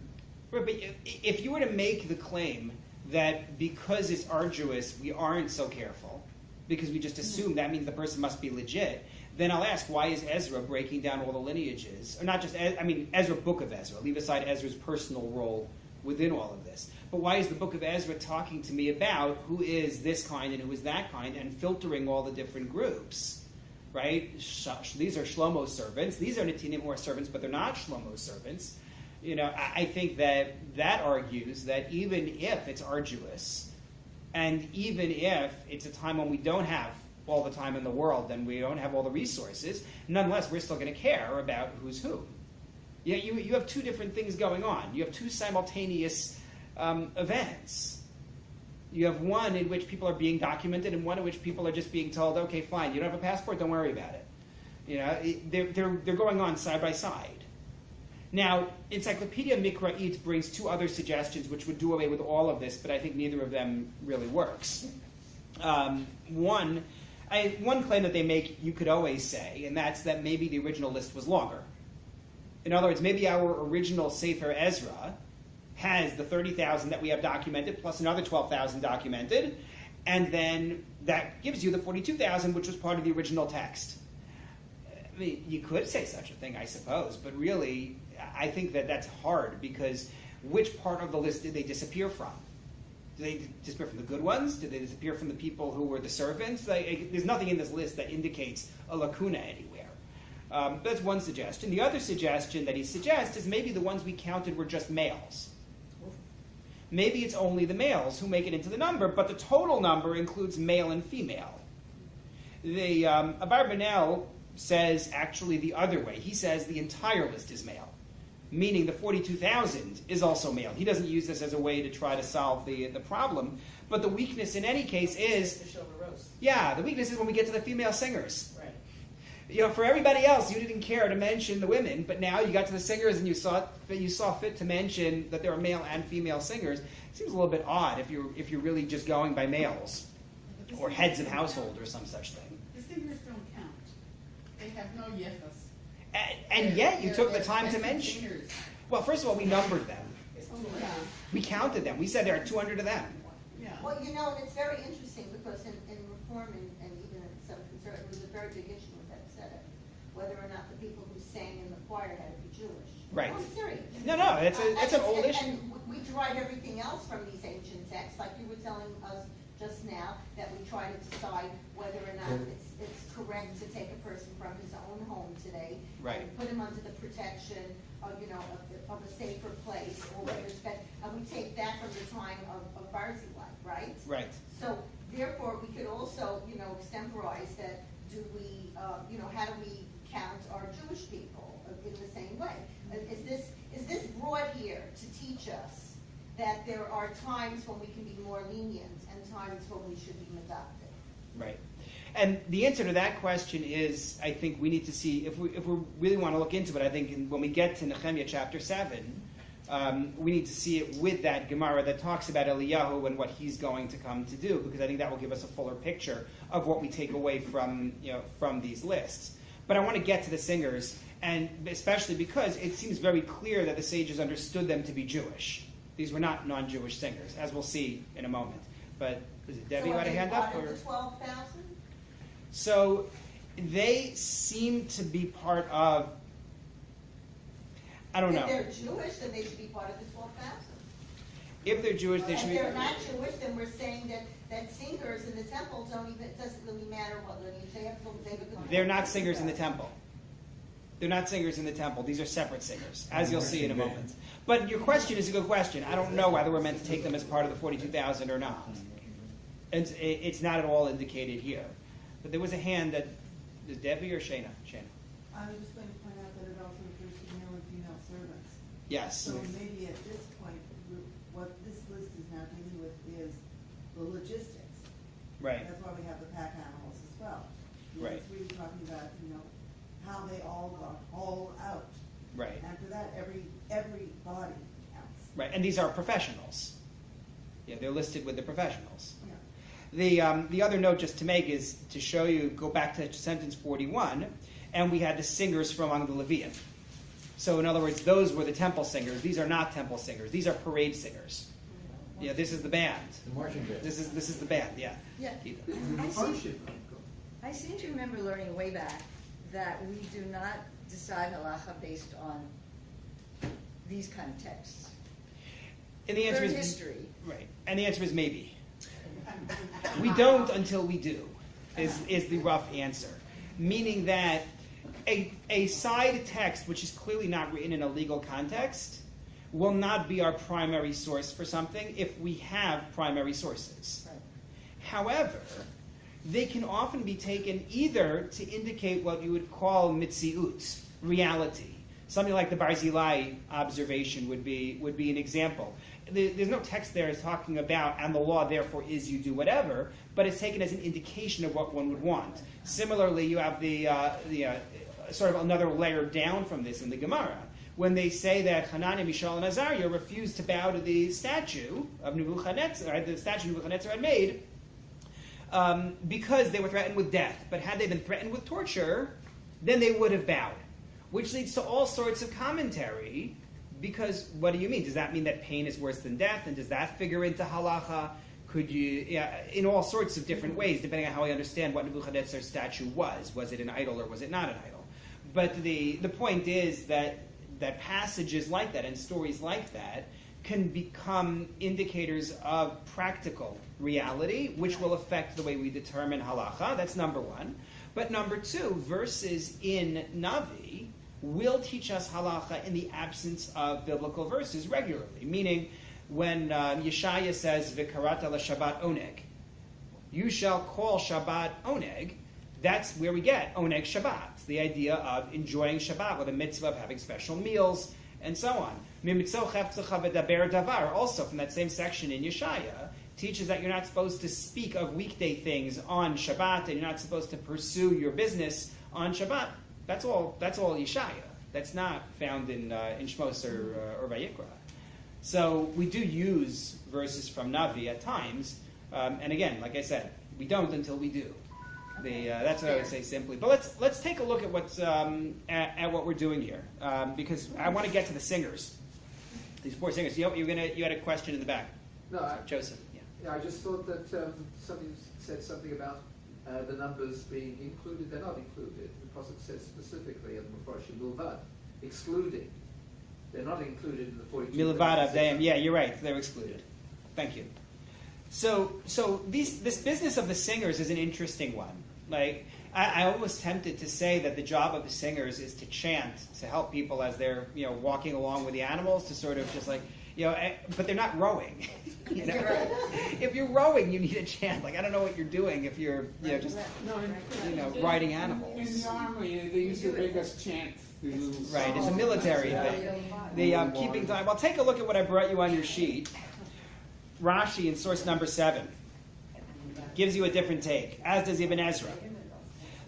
Right, but if you were to make the claim that because it's arduous, we aren't so careful, because we just assume that means the person must be legit, then I'll ask, why is Ezra breaking down all the lineages? Or not just, Ezra, book of Ezra. Leave aside Ezra's personal role within all of this. But why is the book of Ezra talking to me about who is this kind and who is that kind, and filtering all the different groups? Right? These are Shlomo's servants. These are Netinim who are servants, but they're not Shlomo's servants. I think that argues that even if it's arduous, and even if it's a time when we don't have all the time in the world and we don't have all the resources, nonetheless, we're still going to care about who's who. Yeah, you have two different things going on. You have two simultaneous events. You have one in which people are being documented, and one in which people are just being told, okay, fine, you don't have a passport, don't worry about it. They're going on side by side. Now, Encyclopedia Mikra'it brings two other suggestions which would do away with all of this, but I think neither of them really works. One claim that they make, you could always say, and that's that maybe the original list was longer. In other words, maybe our original Sefer Ezra has the 30,000 that we have documented, plus another 12,000 documented, and then that gives you the 42,000, which was part of the original text. I mean, you could say such a thing, I suppose, but really, I think that that's hard, because which part of the list did they disappear from? Did they disappear from the good ones? Did they disappear from the people who were the servants? There's nothing in this list that indicates a lacuna anywhere. That's one suggestion. The other suggestion that he suggests is maybe the ones we counted were just males. Maybe it's only the males who make it into the number, but the total number includes male and female. The Abarbanel says actually the other way. He says the entire list is male, meaning the 42,000 is also male. He doesn't use this as a way to try to solve the problem, but the weakness in any case is... the weakness is when we get to the female singers. Right. For everybody else, you didn't care to mention the women, but now you got to the singers and you saw fit to mention that there are male and female singers. It seems a little bit odd if you're really just going by males or heads of household or some such thing. The singers don't count. They have no yefas. And yet you took the time to mention. Singers. Well, first of all, we numbered them. Oh, yeah. We counted them. We said there are 200 of them. Yeah. Well, it's very interesting because in Reform and even in some conservative, it was a very big issue with that setup, whether or not the people who sang in the choir had to be Jewish. Right. I'm serious. No, that's an old issue. And we derive everything else from these ancient texts, like you were telling us just now, that we try to decide whether or not it's correct to take a person from his own home today Right. and put him under the protection of a safer place, or whether it's better. And we take that from the time of Barzillai, right? Right. So therefore, we could also, extemporize that do we, how do we count our Jewish people in the same way? Is this brought here to teach us that there are times when we can be more lenient and times when we should be medactic? Right. And the answer to that question is, I think we need to see, if we really want to look into it, I think when we get to Nehemiah chapter 7, we need to see it with that Gemara that talks about Eliyahu and what he's going to come to do, because I think that will give us a fuller picture of what we take away from these lists. But I want to get to the singers, and especially because it seems very clear that the sages understood them to be Jewish. These were not non-Jewish singers, as we'll see in a moment. But is it Debbie who had a hand up? So are they part of the 12,000? So they seem to be part of, I don't know. If they're Jewish, then they should be part of the 12,000. If they're Jewish, they should be. If they're not Jewish, then we're saying that singers in the temple it doesn't really matter what lineage they have. They're not singers in the temple. They're not singers in the temple. These are separate singers, as you'll see in a moment. But your question is a good question. I don't know whether we're meant to take them as part of the 42,000 or not. And it's not at all indicated here. But there was a hand that, is Debbie or Shana? Shana. I was just going to point out that it also refers to male and female servants. Yes. So maybe at this point, what this list is now dealing with is the logistics. Right. That's why we have the pack animals as well. Right. It's really talking about, how they all got all out. Right. And for that, every body counts. Right. And these are professionals. Yeah, they're listed with the professionals. Yeah. The other note just to make is to show you, go back to sentence 41, and we had the singers from among the Leviim. So in other words, those were the temple singers. These are not temple singers. These are parade singers. Yeah, this is the band. The marching band. This is the band, yeah. Yeah. I seem to remember learning way back that we do not decide halacha based on these kind of texts. And the answer For is history. Right. And the answer is maybe. We don't until we do, is the rough answer. Meaning that a side text, which is clearly not written in a legal context, will not be our primary source for something if we have primary sources. Right. However, they can often be taken either to indicate what you would call mitziut, reality. Something like the Barzilai observation would be an example. There's no text there is talking about, and the law therefore is you do whatever, but it's taken as an indication of what one would want. Similarly, you have the sort of another layer down from this in the Gemara, when they say that Hananiah, Mishael, and Azariah refused to bow to the statue of Nebuchadnezzar, the statue Nebuchadnezzar had made, because they were threatened with death. But had they been threatened with torture, then they would have bowed. Which leads to all sorts of commentary, because what do you mean? Does that mean that pain is worse than death? And does that figure into halacha? Could you, in all sorts of different ways, depending on how I understand what Nebuchadnezzar's statue was. Was it an idol or was it not an idol? But the point is that passages like that and stories like that can become indicators of practical reality, which will affect the way we determine halacha. That's number one. But number two, verses in Navi will teach us halacha in the absence of biblical verses regularly. Meaning, when Yeshaya says, "V'karata l'Shabbat oneg," you shall call Shabbat oneg, that's where we get oneg Shabbat, the idea of enjoying Shabbat with a mitzvah of having special meals, and so on. Also, from that same section in Yeshaya, teaches that you're not supposed to speak of weekday things on Shabbat, and you're not supposed to pursue your business on Shabbat. That's all Yeshaya. That's not found in Shmos or Vayikra. So we do use verses from Navi at times, and again, like I said, we don't until we do. That's what I would say simply. But let's take a look at what's at what we're doing here, because I want to get to the singers, these poor singers. You had a question in the back. No, Joseph. Yeah, I just thought that somebody said something about the numbers being included. They're not included. The Prophet says specifically in the Mephoshim Milvad, excluding. They're not included in the 42. Milvad Avdeim. Yeah, you're right. They're excluded. Thank you. So this business of the singers is an interesting one. Like, I almost tempted to say that the job of the singers is to chant, to help people as they're walking along with the animals, to sort of just like but they're not rowing. You know? You're right. If you're rowing, you need a chant. Like, I don't know what you're doing if you're, just, riding animals. In the army, they used to make us chant. Right, it's a military thing. The keeping time. Well, take a look at what I brought you on your sheet. Rashi in source number 7 gives you a different take, as does Ibn Ezra.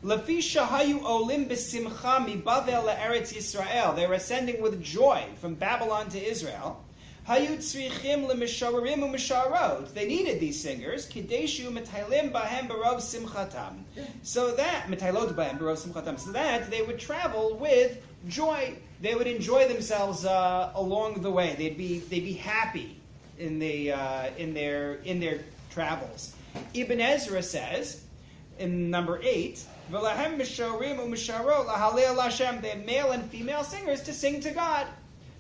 Lefi shahayu olim b'simcha mi Bavel le'eretz Yisrael. They were ascending with joy from Babylon to Israel. Hayu tzrichim le'misharim u'misharot. They needed these singers. Kideshu metaylim bahem barov simchatam. So that metaylot bahem barov simchatam. So that they would travel with joy. They would enjoy themselves along the way. They'd be happy in their travels. Ibn Ezra says in number 8. V'lahem misharim u'misharot lahalel Hashem. They had male and female singers to sing to God.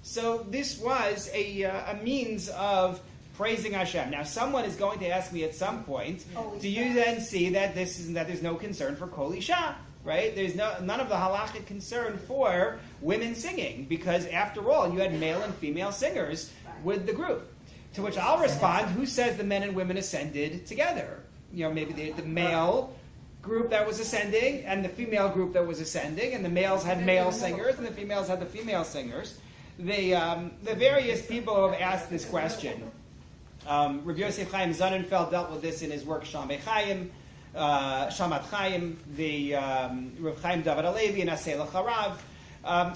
So this was a means of praising Hashem. Now, someone is going to ask me at some point, do you then see that there's no concern for Kol Isha, right? There's none of the halachic concern for women singing, because after all, you had male and female singers with the group. To which I'll respond, who says the men and women ascended together? Maybe the male group that was ascending and the female group that was ascending, and the males had male singers and the females had the female singers. The various people who have asked this question, Rav Yosef Chaim Sonnenfeld dealt with this in his work Shamat Chaim, the Rav Chaim David Alevi and Aseh L'Charav,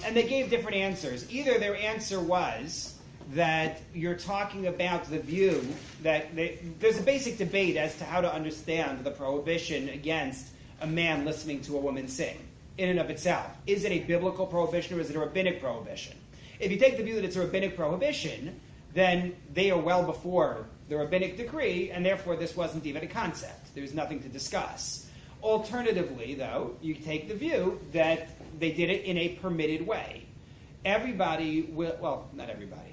and they gave different answers. Either their answer was that you're talking about the view that there's a basic debate as to how to understand the prohibition against a man listening to a woman sing in and of itself. Is it a biblical prohibition or is it a rabbinic prohibition? If you take the view that it's a rabbinic prohibition, then they are well before the rabbinic decree, and therefore this wasn't even a concept. There's nothing to discuss. Alternatively, though, you take the view that they did it in a permitted way. Everybody will, well, not everybody.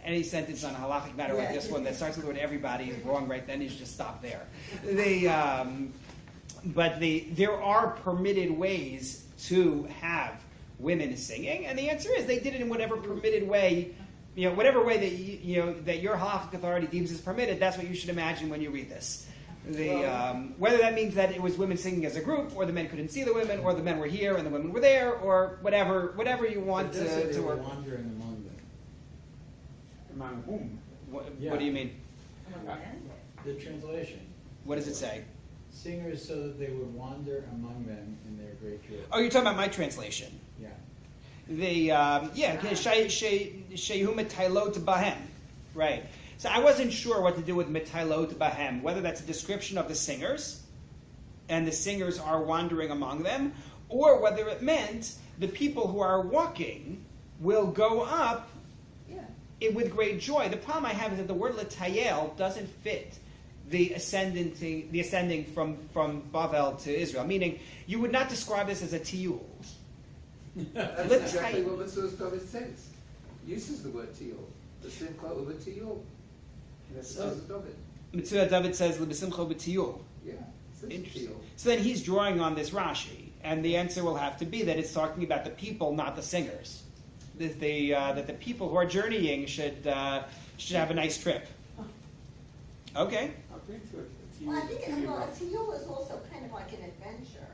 Any sentence on a halachic matter like this one that starts with the word everybody is wrong right then, you should just stop there. But there are permitted ways to have women singing, and the answer is they did it in whatever permitted way, whatever way that that your halachic authority deems is permitted. That's what you should imagine when you read this. Whether that means that it was women singing as a group, or the men couldn't see the women, or the men were here and the women were there, or whatever you want to work. Wandering among them. Among whom? What do you mean? The translation. What does it say? Singers so that they would wander among them in their great joy. Oh, you're talking about my translation. Yeah. Shehu metaylot bahem. Right. So I wasn't sure what to do with metaylot bahem, whether that's a description of the singers, and the singers are wandering among them, or whether it meant the people who are walking will go up with great joy. The problem I have is that the word letayel doesn't fit the ascending from Bavel to Israel, meaning you would not describe this as a tiyul. That's exactly what Mesilas David says. Uses the word tiyul. The simcha over tiyul. Mesilas David. Mesilas David says l'besimcha b'tiyul. Yeah. Interesting. So then he's drawing on this Rashi, and the answer will have to be that it's talking about the people, not the singers. That the people who are journeying should have a nice trip. Okay. Well, I think a tiyul is also kind of like an adventure.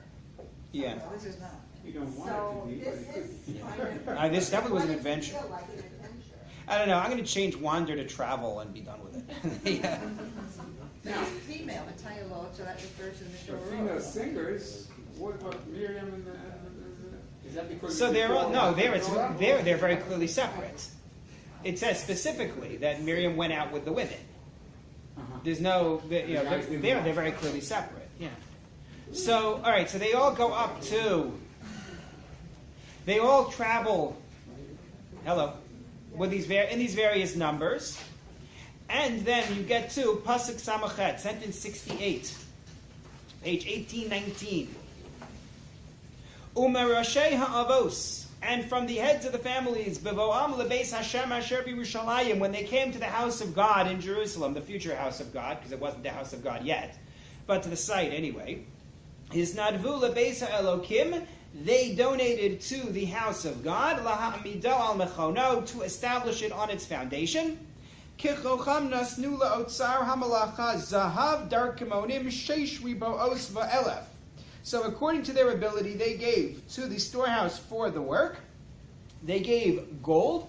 Yeah. This is not. You don't want So it to be, this but it is could. kind of. This definitely was an Why does it adventure. feel like an adventure? I don't know. I'm going to change wander to travel and be done with it. Yeah. Now, female, a tayalot, so that refers to the For Mishra female singers, what about Miriam and is that because So they're very clearly separate. It says specifically that Miriam went out with the women. There's no, they're very clearly separate. Yeah. So, all right. So they all go up to. They all travel. Hello, with in these various numbers, and then you get to Pasuk Samachet, sentence 68, page 1819. Umerashei ha'avos, and from the heads of the families, bevoam lebeis Hashem asher b'Yerushalayim, when they came to the house of God in Jerusalem, the future house of God, because it wasn't the house of God yet, but to the site anyway. Hisnadvu lebeis ha'elokim, they donated to the house of God, laha'amido al mechono, to establish it on its foundation. Kichocham nasnu la'otzar hamalacha zahav darkemonim sheish ribo'os va'elef. So according to their ability, they gave to the storehouse for the work, they gave gold,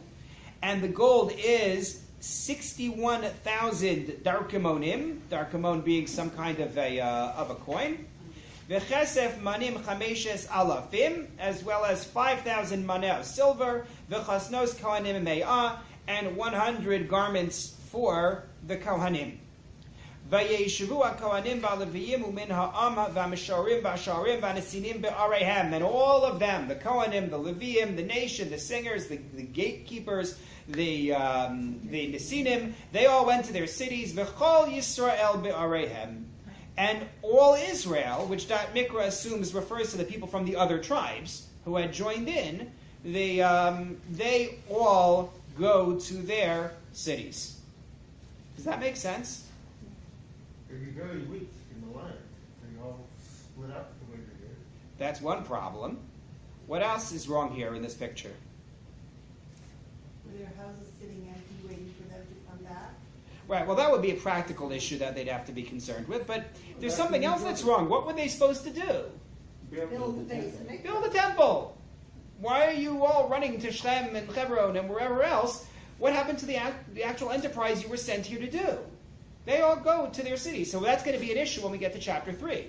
and the gold is 61,000 darkemonim, darkemon being some kind of a coin. V'chesef manim chameshes alafim, as well as 5,000 maneh of silver. V'chasnos kohanim me'ah, and 100 garments for the kohanim. Vayeshavu hakohanim v'aleviyim umin ha'am v'amisharim v'asharim v'anesinim be'arehem, and all of them, the kohanim, the leviyim, the nation, the singers, the gatekeepers, the nesinim, they all went to their cities. V'chol Yisrael be'arehem. And all Israel, which that Mikra assumes refers to the people from the other tribes who had joined in, they all go to their cities. Does that make sense? They're very weak in the line. They all split up the way they did. That's one problem. What else is wrong here in this picture? Were their houses sitting empty waiting for them to come back? Right, well, that would be a practical issue that they'd have to be concerned with, but there's something else that's wrong. What were they supposed to do? Build the base and make. Build a temple. Why are you all running to Shem and Hebron and wherever else? What happened to the actual enterprise you were sent here to do? They all go to their city. So that's going to be an issue when we get to chapter 3,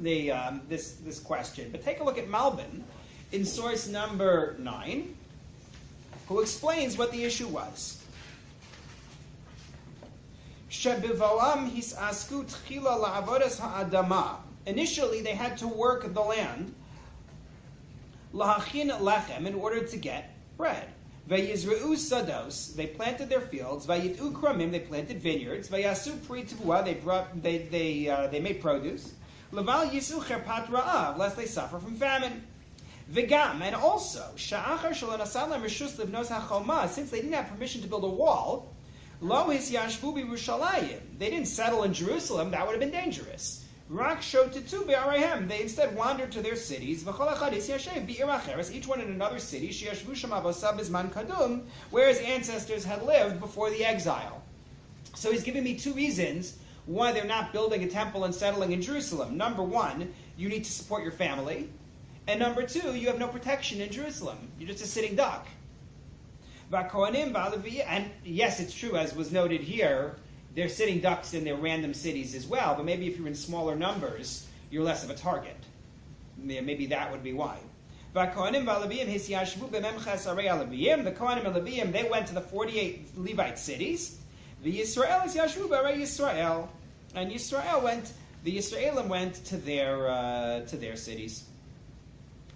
this question. But take a look at Malbim in source number 9, who explains what the issue was. Initially, they had to work the land, lahachin lechem, in order to get bread. Vayizreu sados, they planted their fields. Vayit'u kramim, they planted vineyards. Vayasu pri tevua, they made produce. Leval yisu cherpat ra'av, lest they suffer from famine. V'gam, and also sha'achar shalon asad lem reshus livnos hachoma, since they didn't have permission to build a wall. Lo hisyashvu b'Yerushalayim, they didn't settle in Jerusalem. That would have been dangerous. Rak shotetu be'arehem, they instead wandered to their cities. V'chol echad hisyashev bi'ir acheres, each one in another city. Sheyashvu sham avosav bizman kadum, where his ancestors had lived before the exile. So he's giving me two reasons why they're not building a temple and settling in Jerusalem. Number one, you need to support your family, and number two, you have no protection in Jerusalem. You're just a sitting duck. And yes, it's true, as was noted here, they're sitting ducks in their random cities as well, but maybe if you're in smaller numbers, you're less of a target. Maybe that would be why. The Kohanim and Leviyim, they went to the 48 Levite cities. The Yisrael is Yashvu b'arei Yisrael, and the Yisraelim went to their cities.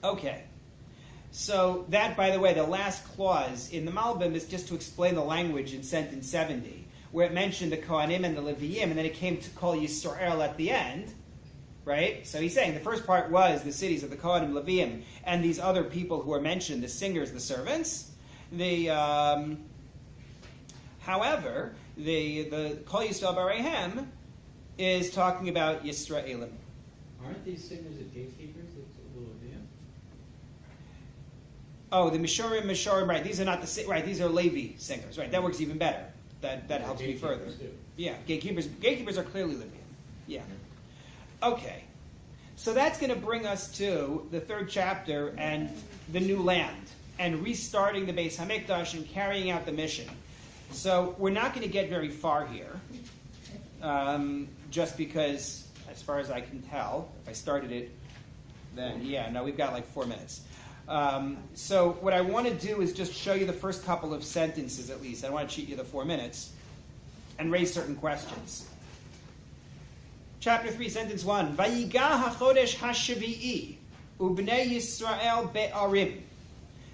Okay. So that, by the way, the last clause in the Malbim is just to explain the language in sentence 70, where it mentioned the Kohanim and the Leviyim, and then it came to call Yisrael at the end, right? So he's saying the first part was the cities of the Kohanim, Leviyim, and these other people who are mentioned, the singers, the servants. However, the Kol Yisrael Barehem is talking about Yisraelim. Aren't these singers the gatekeepers of the Leviyim? Oh, the Mishorim, right? These are not these are Levi singers, right? That works even better. That helps me further. Too. Yeah, gatekeepers are clearly Levian. Yeah. Okay. So that's going to bring us to the 3rd chapter and the new land and restarting the Beis Hamikdash and carrying out the mission. So we're not going to get very far here, just because, as far as I can tell, if I started it, then we've got like 4 minutes. So what I want to do is just show you the first couple of sentences at least. I want to cheat you the 4 minutes and raise certain questions. Chapter 3, sentence 1. Vayiga hachodesh hashavi'i ubnei Yisrael be'arim.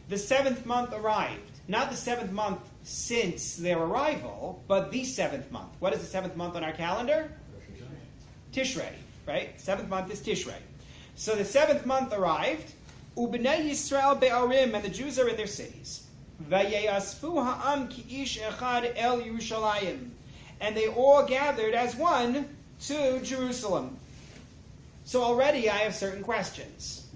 The 7th month arrived. Not the 7th month since their arrival, but the 7th month. What is the 7th month on our calendar? Tishrei, right? 7th month is Tishrei. So the 7th month arrived. Ubnei Yisrael be'arim, and the Jews are in their cities. Vayeyasfu ha'am ki ish echad el Yerushalayim, and they all gathered as one to Jerusalem. So already I have certain questions.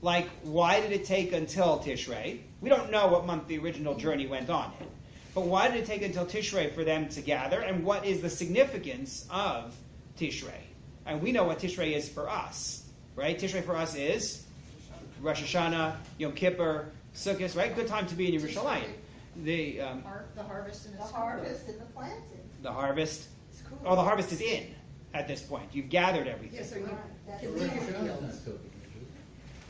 Like, why did it take until Tishrei? We don't know what month the original journey went on in. But why did it take until Tishrei for them to gather? And what is the significance of Tishrei? And we know what Tishrei is for us, right? Tishrei for us is Rosh Hashanah, Yom Kippur, Sukkot, right? Good time to be in Yerushalayim. The harvest and The harvest and the planting. the harvest. It's cool. Oh, the harvest is in at this point. You've gathered everything. Yeah, so you Right, that's can it. leave Rosh the Hashanah is fields. not pilgrimage,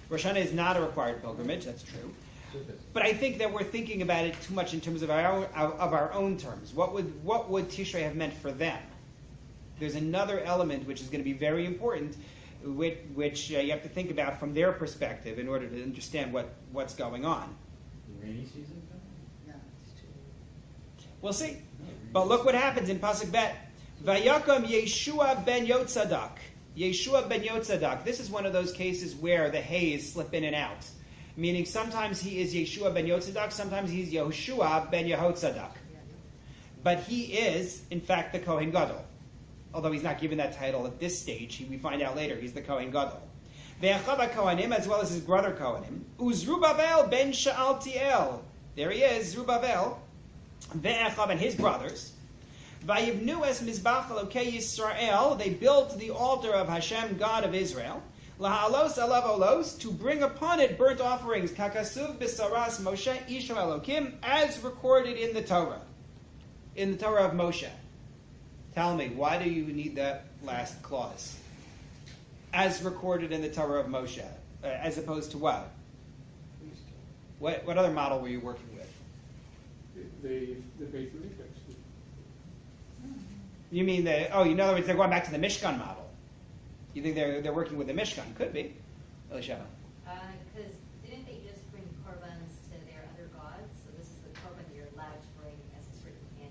Rosh Hashanah is not a required pilgrimage. That's true. is it? But I think that we're thinking about it too much in terms of our own terms. What would Tishrei have meant for them? There's another element which is going to be very important, which you have to think about from their perspective in order to understand what's going on. The rainy season coming? No, it's too. We'll see. But look what happens in Pasuk Bet. Vayakom Yeshua ben Yotzadak. Yeshua ben Yotzadak. This is one of those cases where the hays slip in and out. Meaning sometimes he is Yeshua ben Yotzadak, sometimes he's Yehoshua ben Yehotzadak. But he is, in fact, the Kohen Gadol. Although he's not given that title at this stage, we find out later he's the Kohen Gadol. Ve'achava Kohanim, as well as his brother Kohanim. Uzrubavel ben Sha'altiel. There he is, Zerubbabel. Ve'achav and his brothers. Vayivnu es mizbach Elokei Yisrael. They built the altar of Hashem, God of Israel. Laha'alos alav olos, to bring upon it burnt offerings. Kakasuv b'saras Moshe Isha Elokim, as recorded in the Torah. In the Torah of Moshe. Tell me, why do you need that last clause? As recorded in the Torah of Moshe. As opposed to what? What other model were you working with? The Beit Mikdash. You mean in other words, they're going back to the Mishkan model. You think they're working with the Mishkan? Could be. Elisheva. Because didn't they just bring korbans to their other gods? So this is the korban you're allowed to bring as it's written in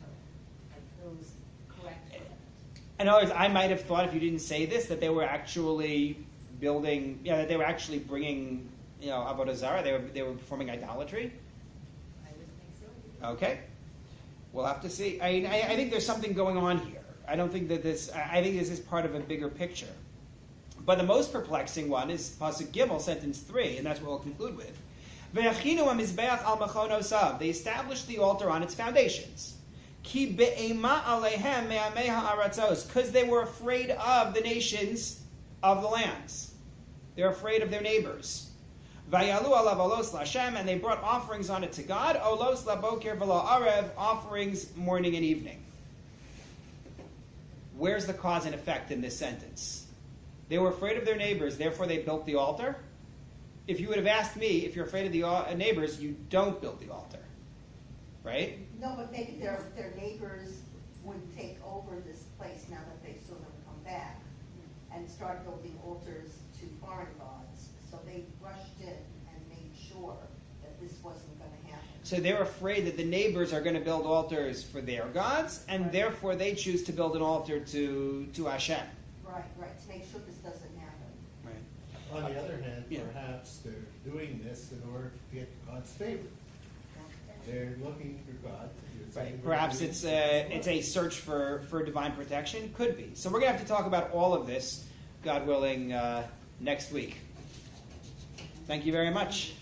Torah. Like those correct korbans. In other words, I might have thought if you didn't say this that they were actually building, that they were actually bringing, Avodah Zarah. They were performing idolatry. I would think so. Okay, we'll have to see. I think there's something going on here. I think this is part of a bigger picture. But the most perplexing one is Pasuk Gimel, sentence 3, and that's what we'll conclude with. Ve'achinu hamizbeach al mechonosav. They established the altar on its foundations. Ki be'ema alehem me'amei ha'aratzos. Because they were afraid of the nations of the lands. They're afraid of their neighbors. Vayalu alav olos l'Hashem, and they brought offerings on it to God. Olos laboker v'lo arev, offerings morning and evening. Where's the cause and effect in this sentence? They were afraid of their neighbors, therefore they built the altar. If you would have asked me, if you're afraid of the neighbors, you don't build the altar. Right? No, but maybe their neighbors would take over this place now that they saw them come back and start building altars to foreign gods. So they rushed in and made sure that this wasn't going to happen. So they're afraid that the neighbors are going to build altars for their gods, and therefore they choose to build an altar to Hashem. Right, to make sure this doesn't happen. Right. On the other hand, Yeah. perhaps they're doing this in order to get God's favor. They're looking for God. Right. Perhaps it's a search for divine protection. Could be. So we're going to have to talk about all of this, God willing, next week. Thank you very much.